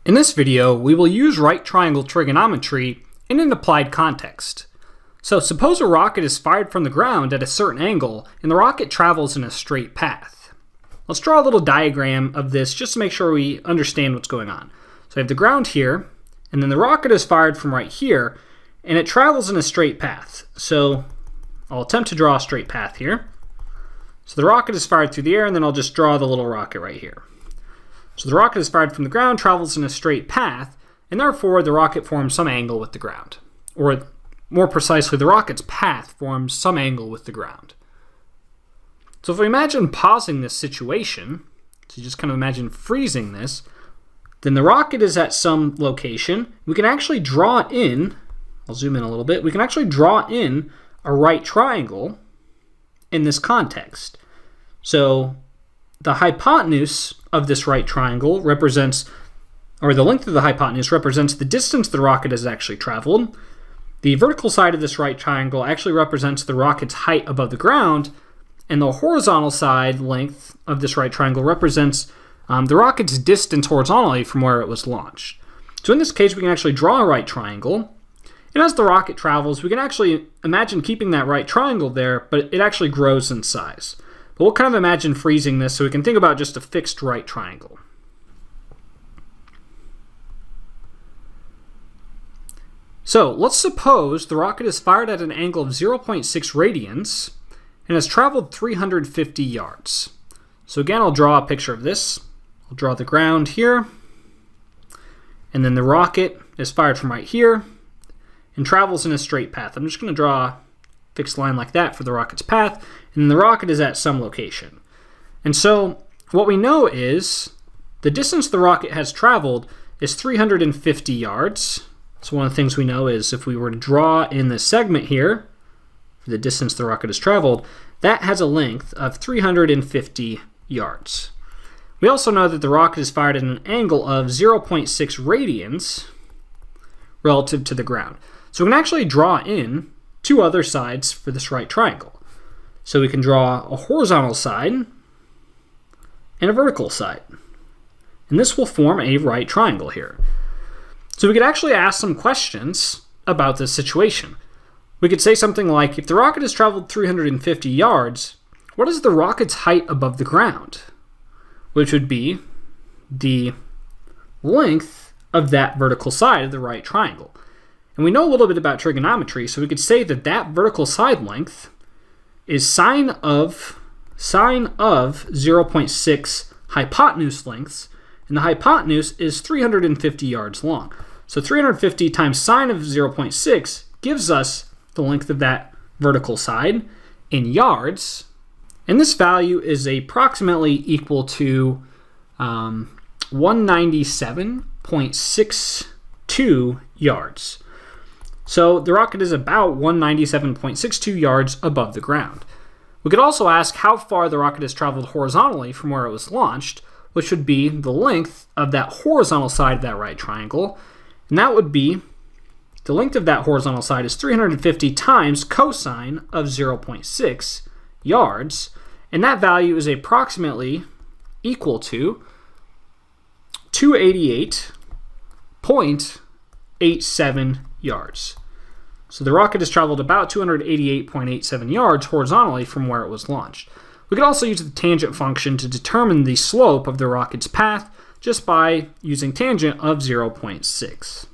In this video, we will use right triangle trigonometry in an applied context. So suppose a rocket is fired from the ground at a certain angle and the rocket travels in a straight path. Let's draw a little diagram of this just to make sure we understand what's going on. So I have the ground here, and then the rocket is fired from right here, and it travels in a straight path. So I'll attempt to draw a straight path here. So the rocket is fired through the air, and then I'll just draw the little rocket right here. So the rocket is fired from the ground, travels in a straight path, and therefore the rocket forms some angle with the ground. Or more precisely, the rocket's path forms some angle with the ground. So if we imagine pausing this situation, so you just kind of imagine freezing this, then the rocket is at some location. We can actually draw in, I'll zoom in a little bit, we can actually draw in a right triangle in this context. So the hypotenuse of this right triangle represents, or the length of the hypotenuse represents the distance the rocket has actually traveled. The vertical side of this right triangle actually represents the rocket's height above the ground, and the horizontal side length of this right triangle represents the rocket's distance horizontally from where it was launched. So in this case, we can actually draw a right triangle, and as the rocket travels, we can actually imagine keeping that right triangle there, but it actually grows in size. But we'll kind of imagine freezing this so we can think about just a fixed right triangle. So let's suppose the rocket is fired at an angle of 0.6 radians and has traveled 350 yards. So again, I'll draw a picture of this. I'll draw the ground here, and then the rocket is fired from right here and travels in a straight path. I'm just going to draw a fixed line like that for the rocket's path, and the rocket is at some location. And so what we know is the distance the rocket has traveled is 350 yards. So one of the things we know is if we were to draw in this segment here for the distance the rocket has traveled, that has a length of 350 yards. We also know that the rocket is fired at an angle of 0.6 radians relative to the ground. So we can actually draw in two other sides for this right triangle. So we can draw a horizontal side and a vertical side. And this will form a right triangle here. So we could actually ask some questions about this situation. We could say something like, if the rocket has traveled 350 yards, what is the rocket's height above the ground? Which would be the length of that vertical side of the right triangle. And we know a little bit about trigonometry, so we could say that that vertical side length is sine of 0.6 hypotenuse lengths, and the hypotenuse is 350 yards long. So 350 times sine of 0.6 gives us the length of that vertical side in yards, and this value is approximately equal to 197.62 yards. So the rocket is about 197.62 yards above the ground. We could also ask how far the rocket has traveled horizontally from where it was launched, which would be the length of that horizontal side of that right triangle. And that would be, the length of that horizontal side is 350 times cosine of 0.6 yards. And that value is approximately equal to 288.87 yards. So the rocket has traveled about 288.87 yards horizontally from where it was launched. We could also use the tangent function to determine the slope of the rocket's path just by using tangent of 0.6.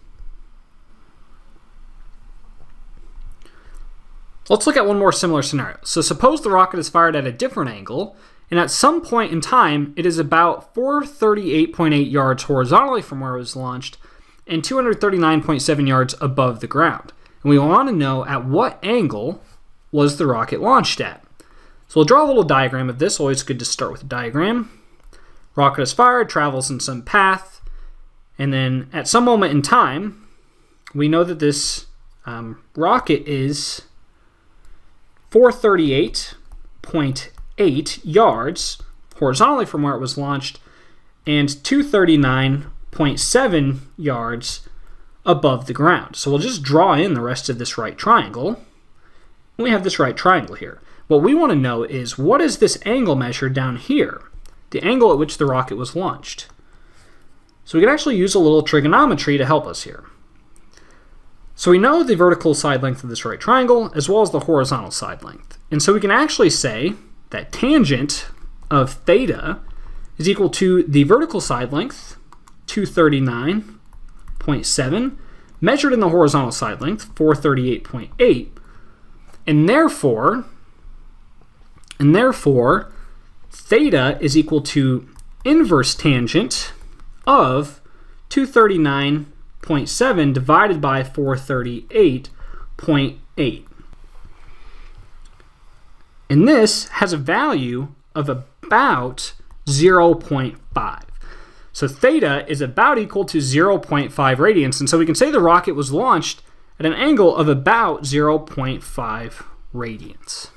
Let's look at one more similar scenario. So suppose the rocket is fired at a different angle, and at some point in time, it is about 438.8 yards horizontally from where it was launched and 239.7 yards above the ground. And we want to know at what angle was the rocket launched at. So we'll draw a little diagram of this. Always good to start with a diagram. Rocket is fired, travels in some path, and then at some moment in time, we know that this rocket is 438.8 yards horizontally from where it was launched and 239.7 yards above the ground. So we'll just draw in the rest of this right triangle. We have this right triangle here. What we want to know is, what is this angle measure down here? The angle at which the rocket was launched. So we can actually use a little trigonometry to help us here. So we know the vertical side length of this right triangle as well as the horizontal side length. And so we can actually say that tangent of theta is equal to the vertical side length, 239.7, measured in the horizontal side length, 438.8, and therefore theta is equal to inverse tangent of 239.7 divided by 438.8. And this has a value of about 0.5. So theta is about equal to 0.5 radians, and so we can say the rocket was launched at an angle of about 0.5 radians.